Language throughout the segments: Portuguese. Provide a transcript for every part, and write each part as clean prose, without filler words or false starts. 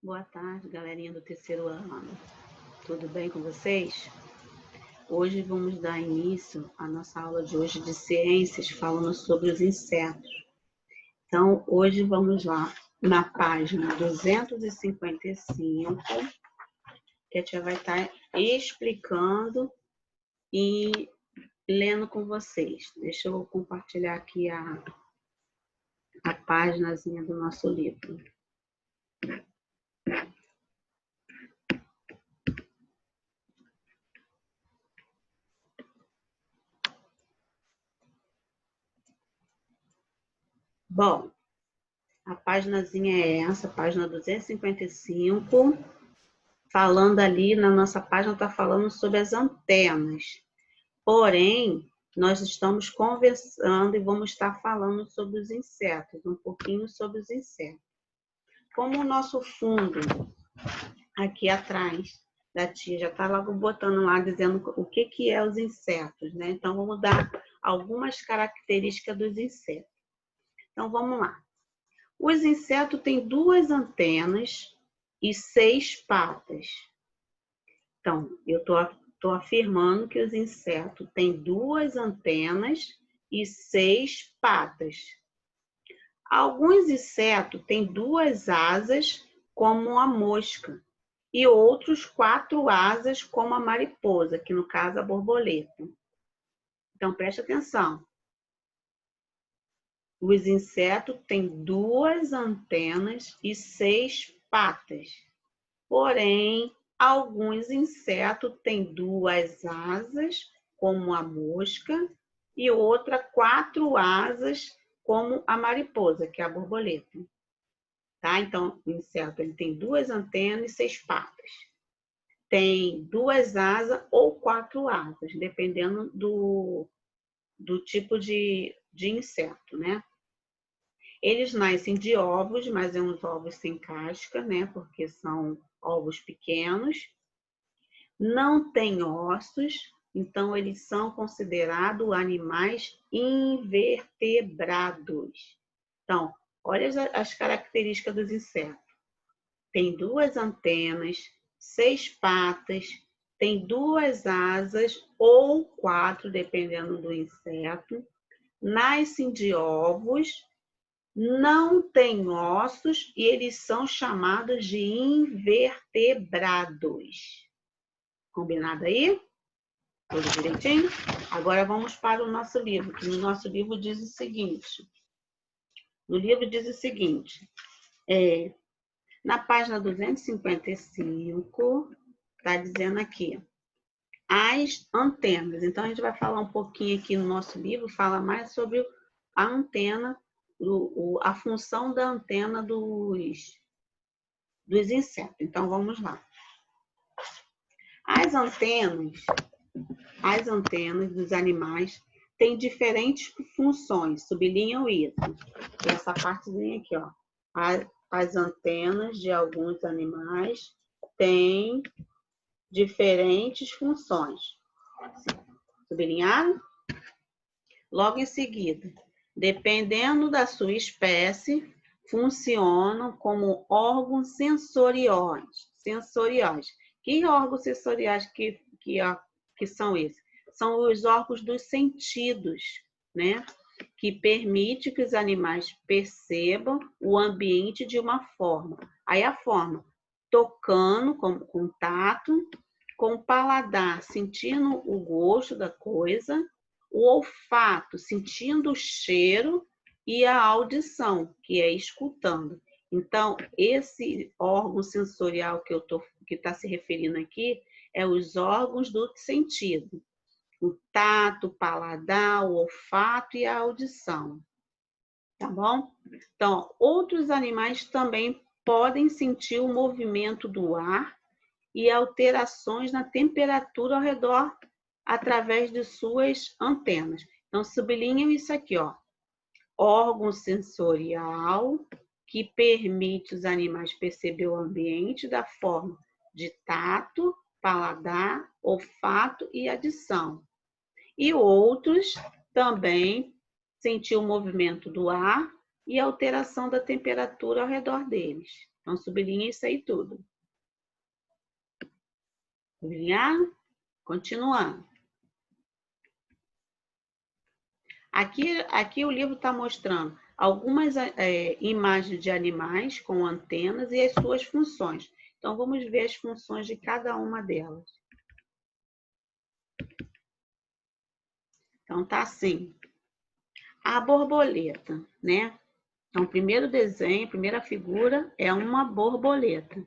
Boa tarde, galerinha do terceiro ano. Tudo bem com vocês? Hoje vamos dar início à nossa aula de hoje de ciências, falando sobre os insetos. Então, hoje vamos lá na página 255, que a tia vai estar explicando e lendo com vocês. Deixa eu compartilhar aqui a páginazinha do nosso livro. Bom, a páginazinha é essa, página 255, falando ali, na nossa página está falando sobre as antenas. Porém, nós estamos conversando e vamos estar falando sobre os insetos, um pouquinho sobre os insetos. Como o nosso fundo aqui atrás da tia já está logo botando lá, dizendo o que é os insetos, né? Então, vamos dar algumas características dos insetos. Então, vamos lá. Os insetos têm 2 antenas e 6 patas. Então, eu estou afirmando que os insetos têm 2 antenas e 6 patas. Alguns insetos têm 2 asas, como a mosca, e outros 4 asas, como a mariposa, que no caso a borboleta. Então, preste atenção. Os insetos têm 2 antenas e 6 patas. Porém, alguns insetos têm 2 asas, como a mosca, e outra 4 asas, como a mariposa, que é a borboleta. Tá? Então, o inseto ele tem 2 antenas e 6 patas. Tem 2 asas ou 4 asas, dependendo do tipo de inseto, né? Eles nascem de ovos, mas é uns ovos sem casca, né? Porque são ovos pequenos. Não têm ossos, então eles são considerados animais invertebrados. Então, olha as características dos insetos. Tem 2 antenas, 6 patas, tem 2 asas ou 4, dependendo do inseto. Nascem de ovos, não têm ossos e eles são chamados de invertebrados. Combinado aí? Tudo direitinho? Agora vamos para o nosso livro, que no nosso livro diz o seguinte. No livro diz o seguinte, na página 255, está dizendo aqui, as antenas. Então, a gente vai falar um pouquinho aqui no nosso livro, fala mais sobre a antena, a função da antena dos insetos. Então, vamos lá. As antenas dos animais têm diferentes funções, sublinham isso. Essa partezinha aqui, ó. As antenas de alguns animais têm diferentes funções. Sublinharam? Logo em seguida, dependendo da sua espécie, funcionam como órgãos sensoriais. Que órgãos sensoriais que são esses? São os órgãos dos sentidos, né? Que permite que os animais percebam o ambiente de uma forma. Aí a forma, tocando com tato, com o paladar, sentindo o gosto da coisa, o olfato, sentindo o cheiro, e a audição, que é escutando. Então, esse órgão sensorial que está se referindo aqui é os órgãos do sentido. O tato, o paladar, o olfato e a audição. Tá bom? Então, outros animais também podem sentir o movimento do ar e alterações na temperatura ao redor através de suas antenas. Então, sublinham isso aqui, ó. Órgão sensorial que permite os animais perceber o ambiente da forma de tato, paladar, olfato e audição. E outros também sentir o movimento do ar e a alteração da temperatura ao redor deles. Então, sublinha isso aí tudo. Sublinhar? Continuando. Aqui o livro está mostrando algumas imagens de animais com antenas e as suas funções. Então, vamos ver as funções de cada uma delas. Então, tá assim. A borboleta, né? Então, o primeiro desenho, a primeira figura é uma borboleta.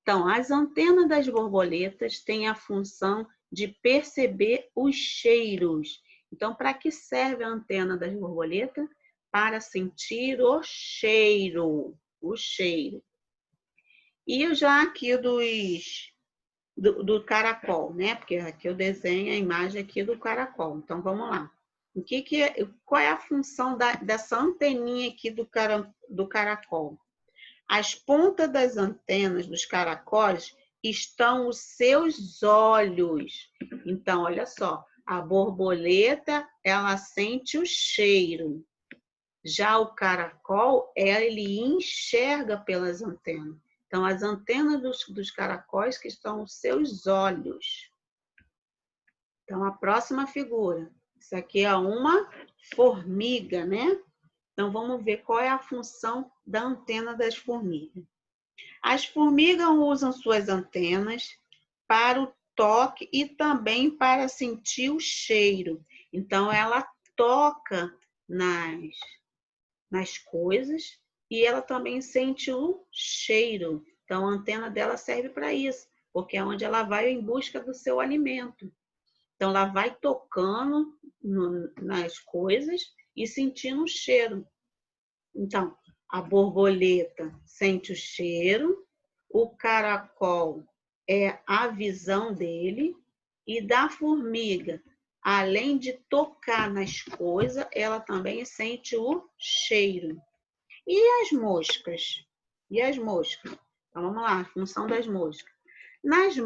Então, as antenas das borboletas têm a função de perceber os cheiros. Então, para que serve a antena das borboletas? Para sentir o cheiro. O cheiro. E já aqui do caracol, né? Porque aqui eu desenho a imagem aqui do caracol. Então, vamos lá. Qual é a função dessa anteninha aqui do caracol? As pontas das antenas dos caracóis estão os seus olhos. Então, olha só, a borboleta, ela sente o cheiro. Já o caracol, ele enxerga pelas antenas. Então, as antenas dos caracóis que estão os seus olhos. Então, a próxima figura. Isso aqui é uma formiga, né? Então, vamos ver qual é a função da antena das formigas. As formigas usam suas antenas para o toque e também para sentir o cheiro. Então, ela toca nas coisas e ela também sente o cheiro. Então, a antena dela serve para isso, porque é onde ela vai em busca do seu alimento. Então, ela vai tocando nas coisas e sentindo o cheiro. Então, a borboleta sente o cheiro, o caracol é a visão dele, e da formiga, além de tocar nas coisas, ela também sente o cheiro. E as moscas? E as moscas? Então, vamos lá, a função das moscas. Nas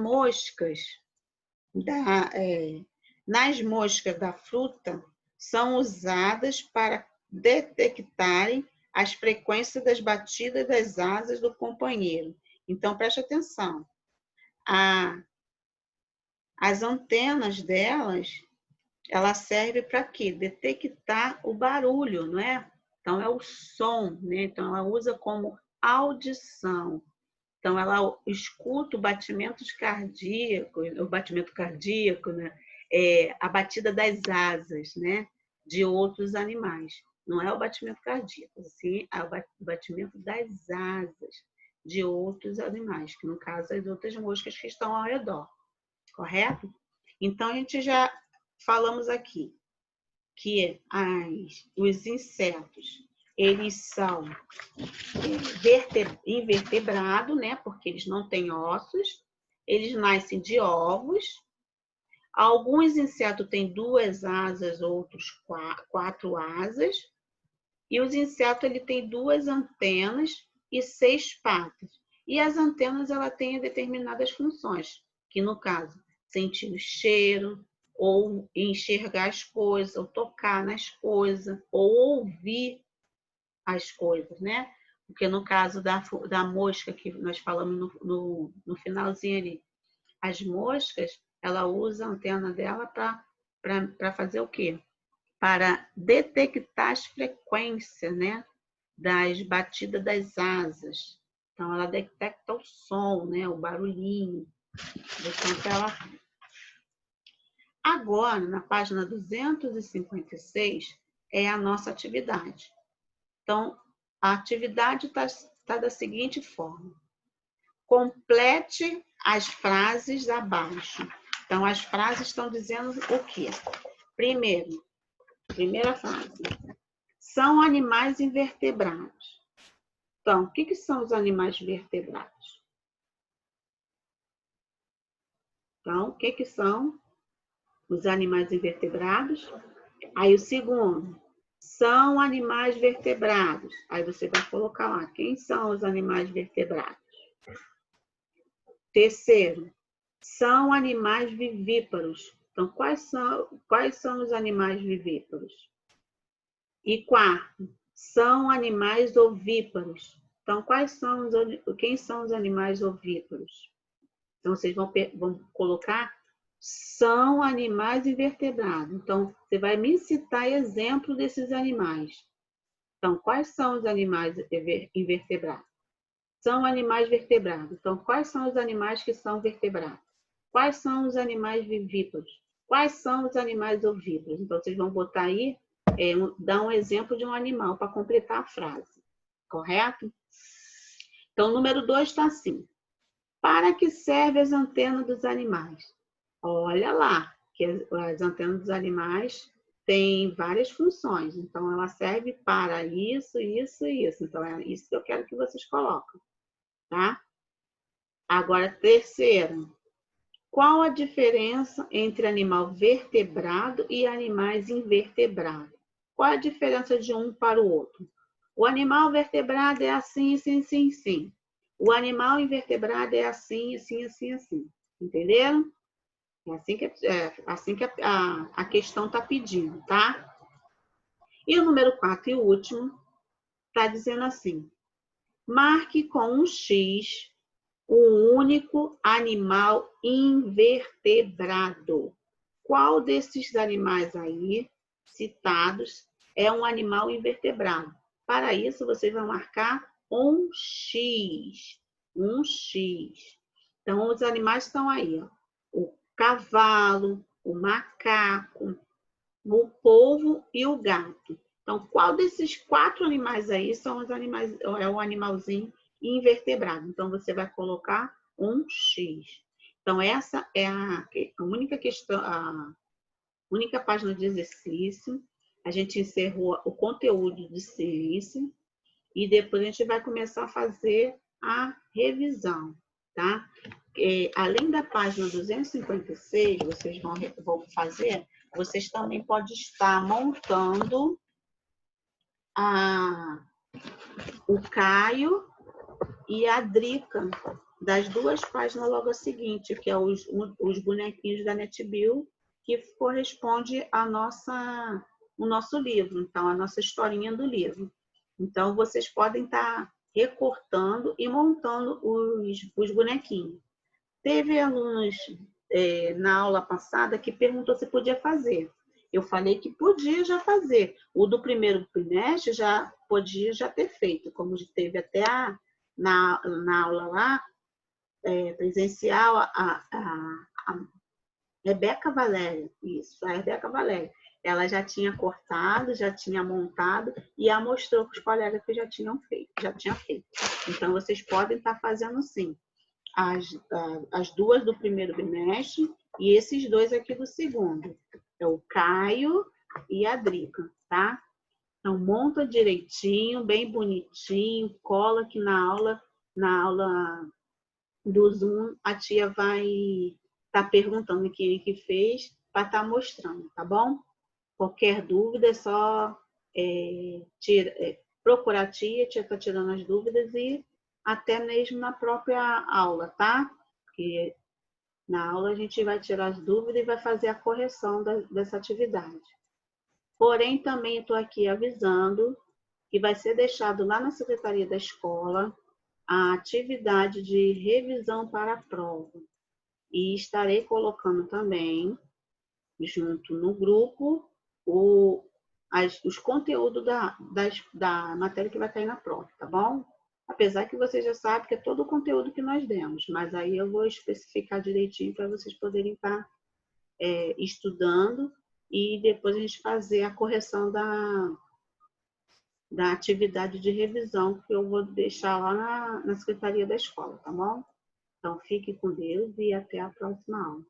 moscas da fruta, são usadas para detectarem as frequências das batidas das asas do companheiro. Então, preste atenção. As antenas delas, ela serve para quê? Detectar o barulho, não é? Então, é o som, né? Então, ela usa como audição. Então, ela escuta o batimento cardíaco, né? A batida das asas, né? De outros animais. Não é o batimento cardíaco, sim, é o batimento das asas de outros animais, que no caso as outras moscas que estão ao redor, correto? Então, a gente já falamos aqui que os insetos, eles são invertebrados, né? Porque eles não têm ossos, eles nascem de ovos. Alguns insetos têm 2 asas, outros 4 asas. E os insetos ele tem 2 antenas e 6 patas. E as antenas ela têm determinadas funções, que no caso, sentir o cheiro, ou enxergar as coisas, ou tocar nas coisas, ou ouvir as coisas, né? Porque no caso da mosca, que nós falamos no finalzinho ali, as moscas, ela usa a antena dela para fazer o quê? Para detectar as frequências, né? Das batidas das asas. Então, ela detecta o som, né? O barulhinho. Então, ela... Agora, na página 256, é a nossa atividade. Então, a atividade está da seguinte forma. Complete as frases abaixo. Então, as frases estão dizendo o quê? Primeira frase. São animais invertebrados. Então, o que são os animais vertebrados? Então, o que são os animais invertebrados? Aí, o segundo. São animais vertebrados. Aí, você vai colocar lá. Quem são os animais vertebrados? Terceiro. São animais vivíparos. Então, quais são os animais vivíparos? E quarto, são animais ovíparos. Então, quem são os animais ovíparos? Então, vocês vão colocar, são animais invertebrados. Então, você vai me citar exemplo desses animais. Então, quais são os animais invertebrados? São animais vertebrados. Então, quais são os animais que são vertebrados? Quais são os animais vivíparos? Quais são os animais ovíparos? Então, vocês vão botar aí, dar um exemplo de um animal para completar a frase. Correto? Então, o número 2 está assim. Para que servem as antenas dos animais? Olha lá, que as antenas dos animais têm várias funções. Então, ela serve para isso, isso e isso. Então, é isso que eu quero que vocês coloquem. Tá? Agora, terceira. Qual a diferença entre animal vertebrado e animais invertebrados? Qual a diferença de um para o outro? O animal vertebrado é assim, assim, assim, assim. O animal invertebrado é assim, assim, assim, assim. Entenderam? É assim que a questão está pedindo, tá? E o número 4 e o último está dizendo assim. Marque com um X o único animal invertebrado. Qual desses animais aí citados é um animal invertebrado? Para isso, você vai marcar um X. Um X. Então, os animais estão aí, ó. O cavalo, o macaco, o polvo e o gato. Então, qual desses 4 animais aí são os animais, é o animalzinho invertebrado? Então, você vai colocar um X. Então, essa é a única questão, a única página de exercício. A gente encerrou o conteúdo de ciência e depois a gente vai começar a fazer a revisão, tá? Além da página 256, vocês vão fazer, vocês também podem estar montando o Caio e a Drica das 2 páginas logo a seguinte, que é os bonequinhos da NetBill, que corresponde o nosso livro, então, a nossa historinha do livro. Então, vocês podem estar recortando e montando os bonequinhos. Teve alunos na aula passada que perguntou se podia fazer. Eu falei que podia já fazer. O do primeiro trimestre já podia já ter feito, como teve até na aula lá, presencial, a Rebeca Valéria, isso, a Rebeca Valéria. Ela já tinha cortado, já tinha montado e a mostrou para os colegas que já tinha feito. Então, vocês podem estar fazendo sim. As 2 do primeiro bimestre e esses 2 aqui do segundo. É o Caio e a Drica, tá? Então, monta direitinho, bem bonitinho, cola aqui na aula do Zoom, a tia vai estar perguntando quem é que fez para estar mostrando, tá bom? Qualquer dúvida é só procurar a tia está tirando as dúvidas e até mesmo na própria aula, tá? Porque na aula a gente vai tirar as dúvidas e vai fazer a correção dessa atividade. Porém, também estou aqui avisando que vai ser deixado lá na secretaria da escola a atividade de revisão para a prova. E estarei colocando também, junto no grupo, os conteúdos da matéria que vai cair na prova, tá bom? Apesar que vocês já sabem que é todo o conteúdo que nós demos, mas aí eu vou especificar direitinho para vocês poderem estar estudando e depois a gente fazer a correção da atividade de revisão que eu vou deixar lá na secretaria da escola, tá bom? Então, fique com Deus e até a próxima aula.